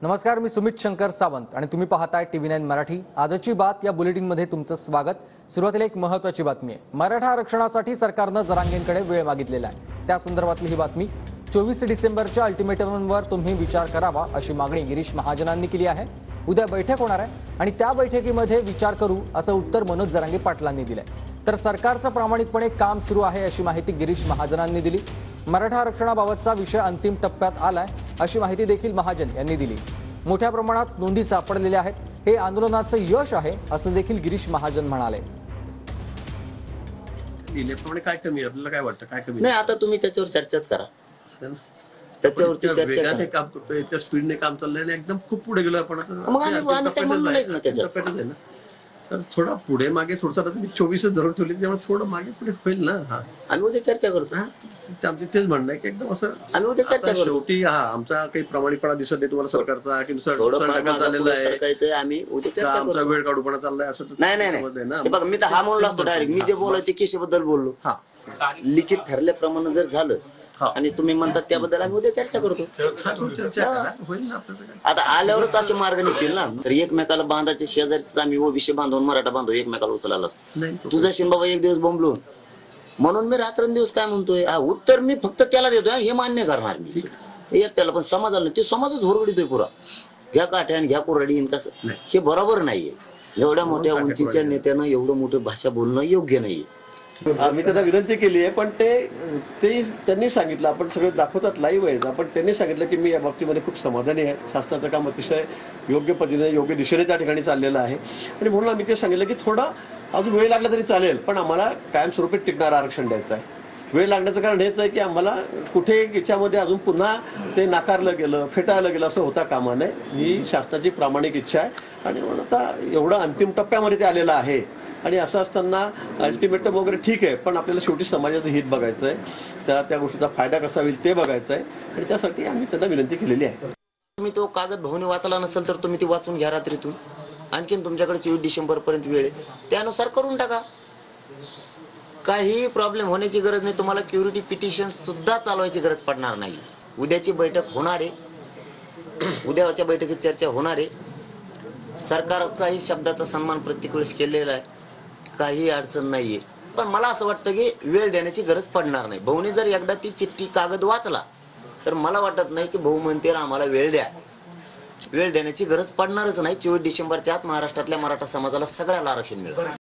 नमस्कार, मी सुमित शंकर सावंत आणि तुम्ही पाहताय TV9 मराठी। आजची बात या बुलेटिनमध्ये तुमचं स्वागत। सुरुवातीला एक महत्त्वाची बातमी आहे। मराठा आरक्षणासाठी सरकारने जरांगेंकडे वेळ मागितलेला आहे। त्या संदर्भातली ही बातमी। 24 डिसेंबरच्या अल्टिमेटमवर तुम्ही विचार करावा अशी मागणी गिरीश महाजनांनी केली आहे। उद्या बैठक होणार आहे आणि त्या बैठकीमध्ये विचार करू असं उत्तर मनोज जरांगे पाटलांनी दिलंय। तर सरकारचं प्रामाणिकपणे काम सुरू आहे अशी माहिती गिरीश महाजनांनी दिली। मराठा आरक्षणाबाबतचा विषय अंतिम टप्प्यात आलाय अशी माहिती देखील महाजन यांनी दिली। मोठ्या प्रमाणात नोंदी सापडलेल्या आहेत, हे आंदोलनाचं यश आहे असं देखील गिरीश महाजन म्हणाले। लिहिल्याप्रमाणे काय कमी आहे, आपल्याला काय वाटतं काय कमी नाही? आता तुम्ही त्याच्यावर चर्चाच करा, त्याच्यावरती चर्चा करा। काम करतोय, त्या स्पीडने काम चाललंय आणि एकदम खूप पुढे गेलो आपण आता। मग आम्ही काय म्हणलो नाहीत ना त्याच्यात। तर थोडा पुढे मागे थोडंसं आता तुम्ही 24 धरून ठेवली, त्यामुळे थोडं मागे पुढे होईल ना। हा, आम्ही उद्या चर्चा करतो। आमचं तेच म्हणणं आहे की एकदम असं आम्ही उद्या चर्चा करतो। शेवटी आमचा काही प्रामाणिकपणा दिसत नाही तुम्हाला सरकारचा, की दुसरा चाललेला आहे। आम्ही उद्या चर्चा आमचा करतो। वेळ काढूपणा चाललाय असं नाही नाही नाही, बघा मी तर हा म्हणलो असतो डायरेक्ट। मी जे बोलायचे केशबद्दल बोललो, लिखित ठरल्याप्रमाणे जर झालं आणि तुम्ही म्हणतात त्याबद्दल आम्ही उद्या चर्चा करतो। आता आल्यावरच असे मार्ग निघतील ना। तर एकमेकाला बांधायचे, शेजारचे आम्ही विषय बांधून मराठा बांधू एकमेकाला उचलायला। तुझा शिन बाबा एक दिवस बोंबलून, म्हणून मी रात्रंदिवस काय म्हणतोय, उत्तर मी फक्त त्याला देतोय, हे मान्य करणार मी एकट्याला, पण समाजाला नाही। ते समाजच होरगडीतोय पुरा, घ्या काठ्यान घ्या कुऱ्हाडीन कसं, हे बरोबर नाहीये। एवढ्या मोठ्या उंचीच्या नेत्यानं एवढं मोठं भाषा बोलणं योग्य नाहीये। मी त्यांना विनंती केली आहे, पण ते त्यांनी सांगितलं, आपण सगळे दाखवतात लाईव्ह आहे, पण त्यांनी सांगितलं की मी या बाबतीमध्ये खूप समाधानी आहे। शासनाचं काम अतिशय योग्य पद्धतीने योग्य दिशेने त्या ठिकाणी चाललेलं आहे आणि म्हणून आम्ही ते सांगितलं की थोडा अजून वेळ लागला तरी चालेल, पण आम्हाला कायमस्वरूपी टिकणारं आरक्षण द्यायचं आहे। वेळ लागण्याचं कारण हेच आहे की आम्हाला कुठे याच्यामध्ये अजून पुन्हा ते नाकारलं गेलं, फेटाळलं गेलं असं होता कामा नये। ही शासनाची प्रामाणिक इच्छा आहे आणि म्हणून आता एवढं अंतिम टप्प्यामध्ये ते आलेलं आहे आणि असं असताना अल्टिमेटम वगैरे ठीक आहे, पण आपल्याला शेवटी समाजाचं हित बघायचं आहे, त्याला त्या गोष्टीचा फायदा कसा होईल ते बघायचं आहे आणि त्यासाठी आम्ही त्यांना विनंती केलेली आहे। तुम्ही तो कागद भाऊने वाचला नसेल तर तुम्ही ती वाचून घ्या रात्रीतून। आणखीन तुमच्याकडे 24 डिसेंबर पर्यंत वेळ आहे, त्यानुसार करून टाका। काही प्रॉब्लेम होण्याची गरज नाही। तुम्हाला क्युरिटी पिटिशन सुद्धा चालवायची गरज पडणार नाही। उद्याची बैठक होणार आहे, उद्याच्या बैठकीत चर्चा होणार आहे। सरकारचाही शब्दाचा सन्मान प्रत्येक वेळेस केलेला आहे, काही अडचण नाहीये। पण मला असं वाटतं की वेळ देण्याची गरज पडणार नाही। भाऊने जर एकदा ती चिठ्ठी कागद वाचला तर मला वाटत नाही की भाऊ म्हणतील आम्हाला वेळ द्या। वेळ देण्याची गरज पडणारच नाही। 24 डिसेंबरच्या आत महाराष्ट्रातल्या मराठा समाजाला सगळ्याला आरक्षण मिळेल।